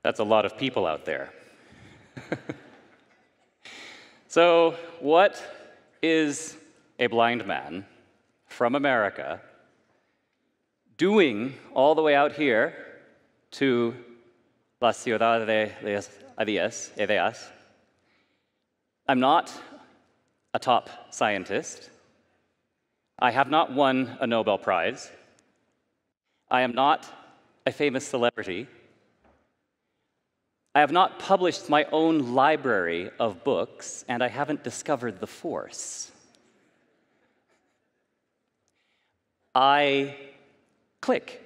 That's a lot of people out there. So, what is a blind man from America doing all the way out here to la Ciudad de Ideas? I'm not a top scientist. I have not won a Nobel Prize. I am not a famous celebrity. I have not published my own library of books, and I haven't discovered the Force. I click.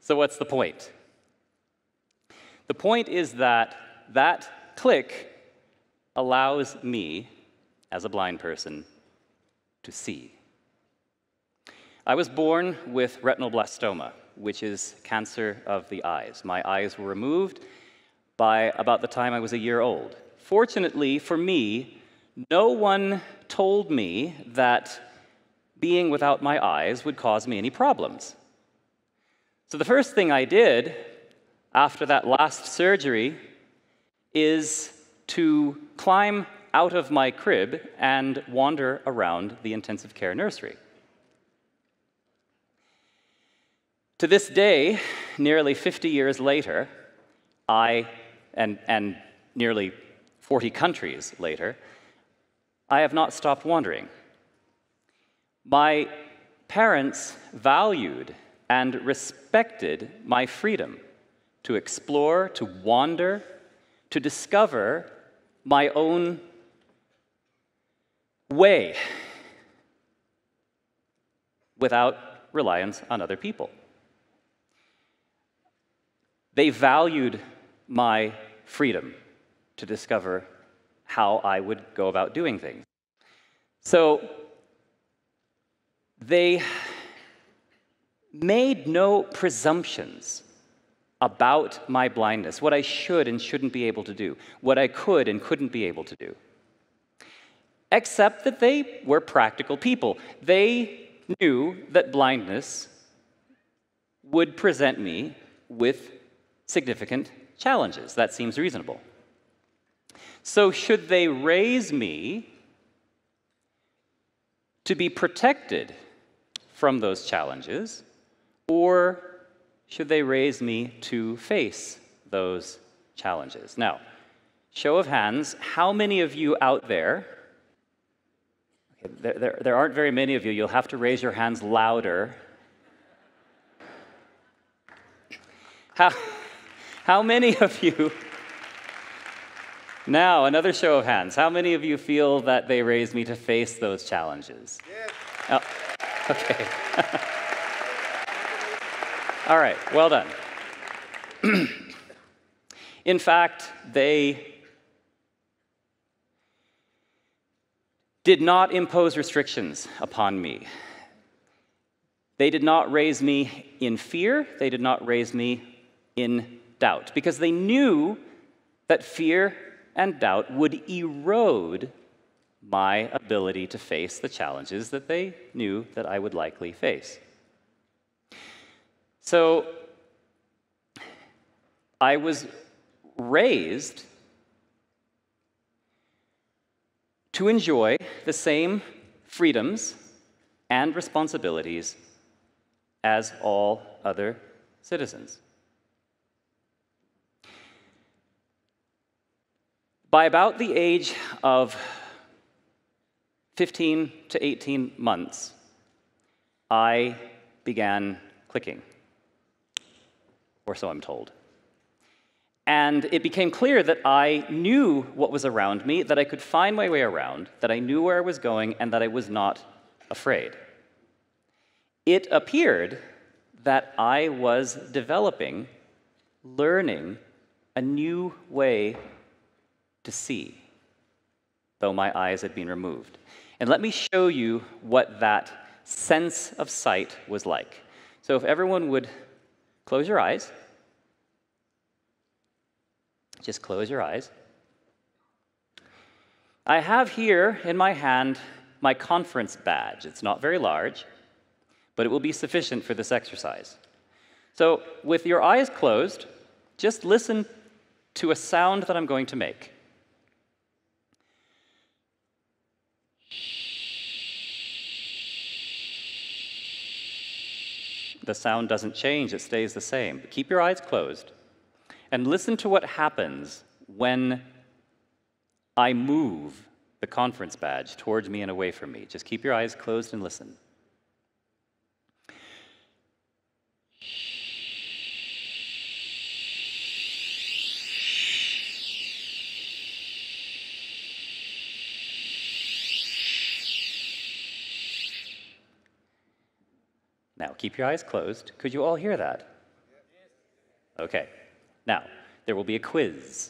So what's the point? The point is that that click allows me, as a blind person, to see. I was born with retinoblastoma, which is cancer of the eyes. My eyes were removed by about the time I was a year old. Fortunately for me, no one told me that being without my eyes would cause me any problems. So the first thing I did after that last surgery is to climb out of my crib and wander around the intensive care nursery. To this day, nearly 50 years later, and nearly 40 countries later, I have not stopped wandering. My parents valued and respected my freedom to explore, to wander, to discover my own way without reliance on other people. They valued my freedom to discover how I would go about doing things. So they made no presumptions about my blindness, what I should and shouldn't be able to do, what I could and couldn't be able to do, except that they were practical people. They knew that blindness would present me with significant challenges. That seems reasonable. So should they raise me to be protected from those challenges, or should they raise me to face those challenges? Now, show of hands, how many of you out there, okay, there aren't very many of you, you'll have to raise your hands louder. How many of you, now another show of hands, how many of you feel that they raised me to face those challenges? Yes. Oh, okay. All right, well done. In fact, they did not impose restrictions upon me. They did not raise me in fear. They did not raise me in doubt, because they knew that fear and doubt would erode my ability to face the challenges that they knew that I would likely face. So I was raised to enjoy the same freedoms and responsibilities as all other citizens. By about the age of 15 to 18 months, I began clicking, or so I'm told. And it became clear that I knew what was around me, that I could find my way around, that I knew where I was going, and that I was not afraid. It appeared that I was developing, learning a new way to see, though my eyes had been removed. And let me show you what that sense of sight was like. So if everyone would close your eyes. Just close your eyes. I have here in my hand my conference badge. It's not very large, but it will be sufficient for this exercise. So with your eyes closed, just listen to a sound that I'm going to make. The sound doesn't change, it stays the same. But keep your eyes closed and listen to what happens when I move the conference badge towards me and away from me. Just keep your eyes closed and listen. Now, keep your eyes closed. Could you all hear that? Okay. Now, there will be a quiz.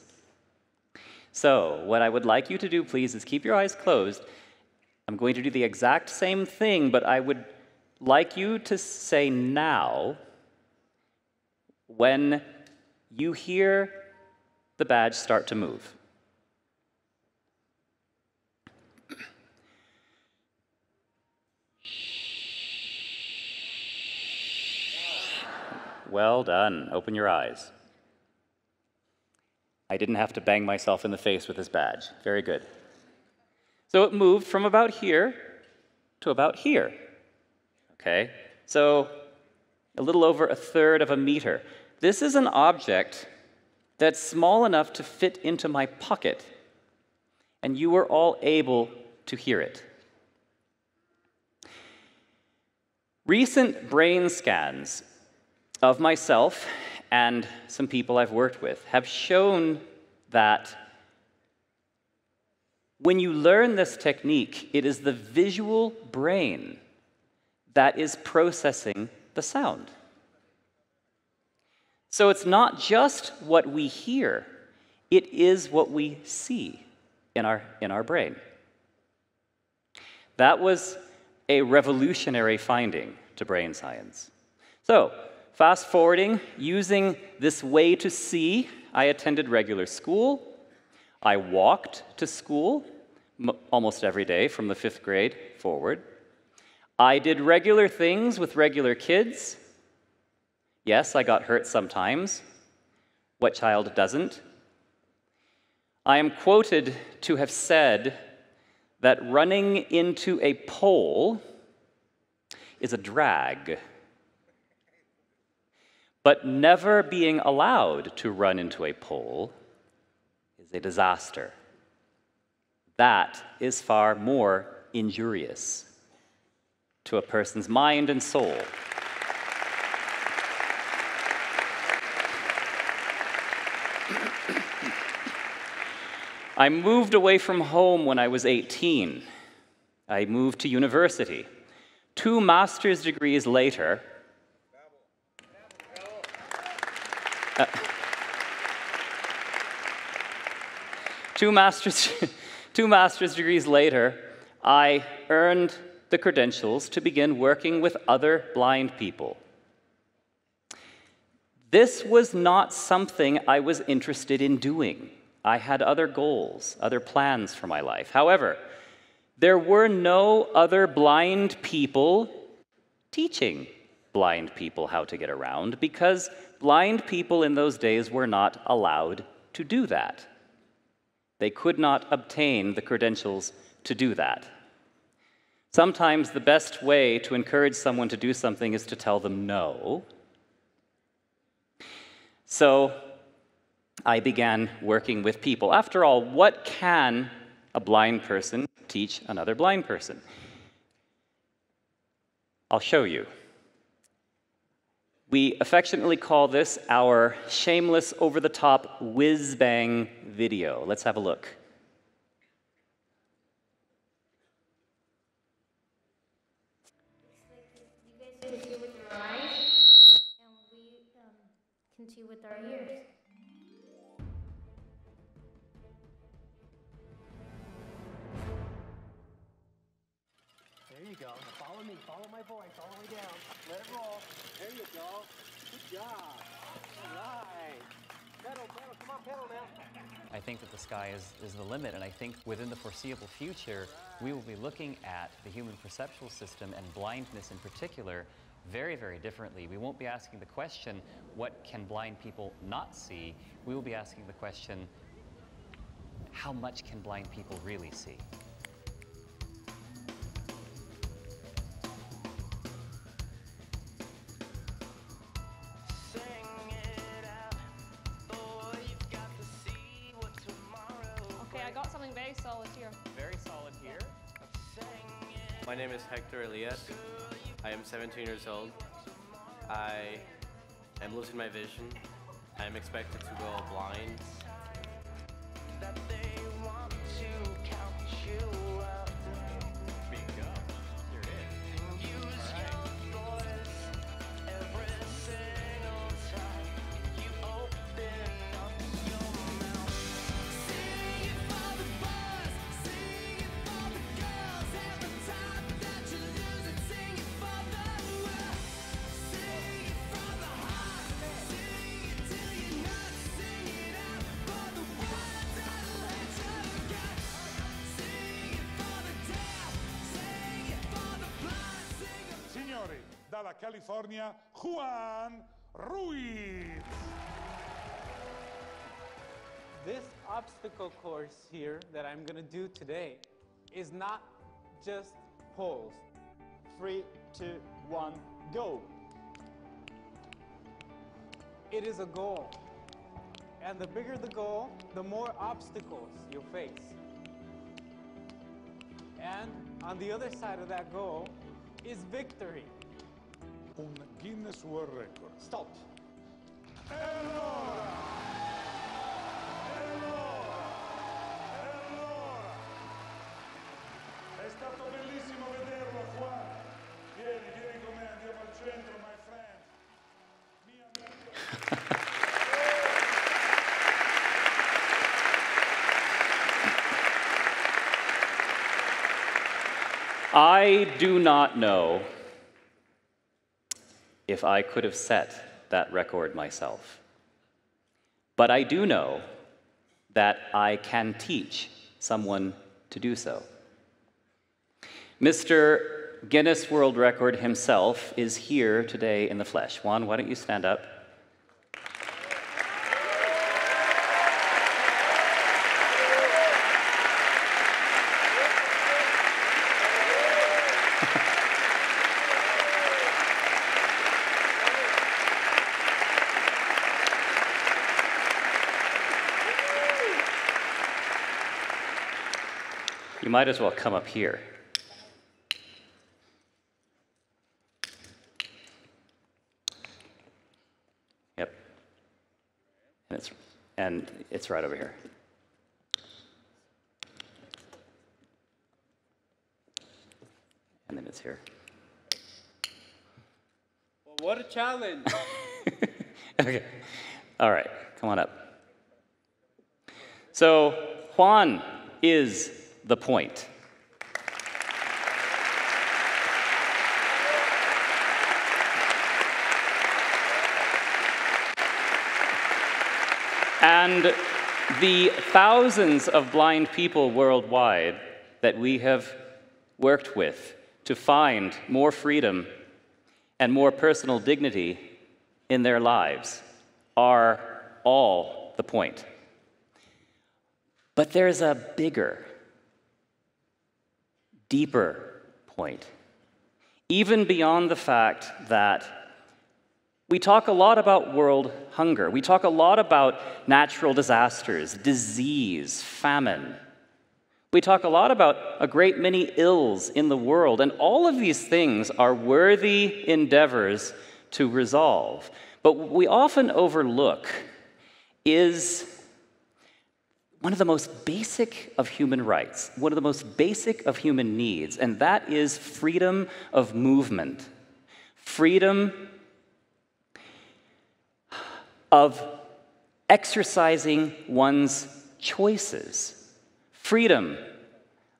So, what I would like you to do, please, is keep your eyes closed. I'm going to do the exact same thing, but I would like you to say now when you hear the badge start to move. Well done. Open your eyes. I didn't have to bang myself in the face with this badge. Very good. So it moved from about here to about here. Okay? So a little over 1/3 of a meter. This is an object that's small enough to fit into my pocket, and you were all able to hear it. Recent brain scans of myself and some people I've worked with have shown that when you learn this technique, it is the visual brain that is processing the sound. So it's not just what we hear, it is what we see in our brain. That was a revolutionary finding to brain science. So, fast forwarding, using this way to see, I attended regular school. I walked to school almost every day from the 5th grade forward. I did regular things with regular kids. Yes, I got hurt sometimes. What child doesn't? I am quoted to have said that running into a pole is a drag, but never being allowed to run into a pole is a disaster. That is far more injurious to a person's mind and soul. I moved away from home when I was 18. I moved to university. 2 master's degrees later, two master's degrees later, I earned the credentials to begin working with other blind people. This was not something I was interested in doing. I had other goals, other plans for my life. However, there were no other blind people teaching blind people how to get around because blind people in those days were not allowed to do that. They could not obtain the credentials to do that. Sometimes the best way to encourage someone to do something is to tell them no. So I began working with people. After all, what can a blind person teach another blind person? I'll show you. We affectionately call this our shameless, over-the-top, whiz-bang video. Let's have a look. You guys can see with your eyes, and we can see with our ears. There you go. Now follow me. Follow my voice all the way down. Let it roll. There you go. Good job. All right. Pedal, pedal. Come on, pedal now. I think that the sky is the limit, and I think within the foreseeable future, we will be looking at the human perceptual system and blindness in particular very, very differently. We won't be asking the question, what can blind people not see? We will be asking the question, how much can blind people really see? Okay, I got something very solid here. Very solid here. My name is Hector Elias. I am 17 years old. I am losing my vision. I am expected to go blind. Dalla California, Juan Ruiz. This obstacle course here that I'm going to do today is not just poles. 3, 2, 1, go. It is a goal. And the bigger the goal, the more obstacles you'll face. And on the other side of that goal is victory. Un Guinness World Record. Stop. E allora! È stato bellissimo vederlo, Juan. Vieni con me, andiamo al centro, my friend. I do not know if I could have set that record myself. But I do know that I can teach someone to do so. Mr. Guinness World Record himself is here today in the flesh. Juan, why don't you stand up? You might as well come up here. Yep. And it's right over here. And then it's here. Well, what a challenge. Okay. All right. Come on up. So, Juan is the point. And the thousands of blind people worldwide that we have worked with to find more freedom and more personal dignity in their lives are all the point. But there's a bigger, deeper point, even beyond the fact that we talk a lot about world hunger. We talk a lot about natural disasters, disease, famine. We talk a lot about a great many ills in the world, and all of these things are worthy endeavors to resolve. But what we often overlook is one of the most basic of human rights, one of the most basic of human needs, and that is freedom of movement. Freedom of exercising one's choices. Freedom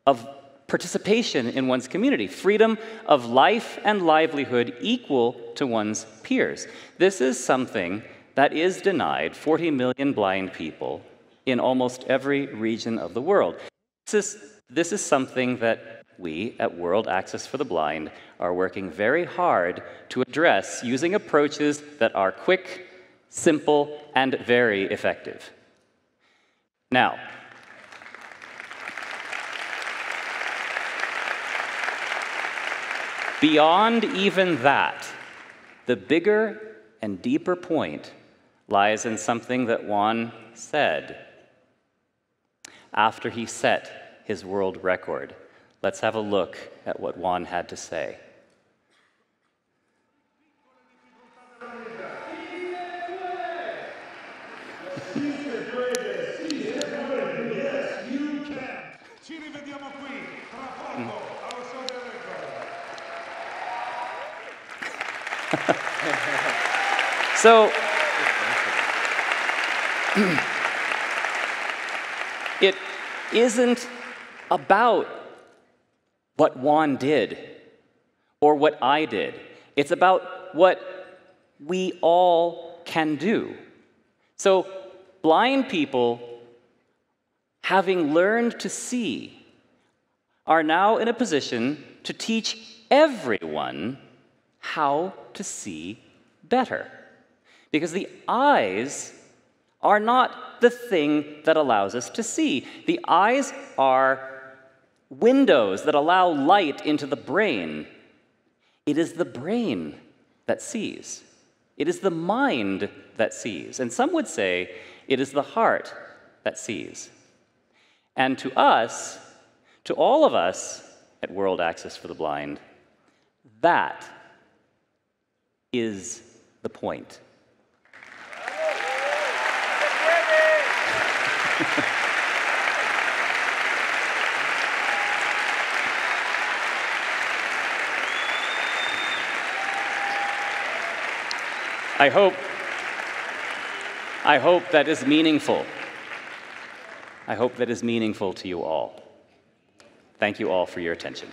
of participation in one's community. Freedom of life and livelihood equal to one's peers. This is something that is denied 40 million blind people in almost every region of the world. This is something that we at World Access for the Blind are working very hard to address using approaches that are quick, simple, and very effective. Now, beyond even that, the bigger and deeper point lies in something that Juan said after he set his world record. Let's have a look at what Juan had to say. Yes, you can. Ci rivediamo qui tra poco allo sede record. So, it isn't about what Juan did or what I did. It's about what we all can do. So, blind people, having learned to see, are now in a position to teach everyone how to see better. Because the eyes are not the thing that allows us to see. The eyes are windows that allow light into the brain. It is the brain that sees. It is the mind that sees. And some would say it is the heart that sees. And to us, to all of us at World Access for the Blind, that is the point. I hope that is meaningful. I hope that is meaningful to you all. Thank you all for your attention.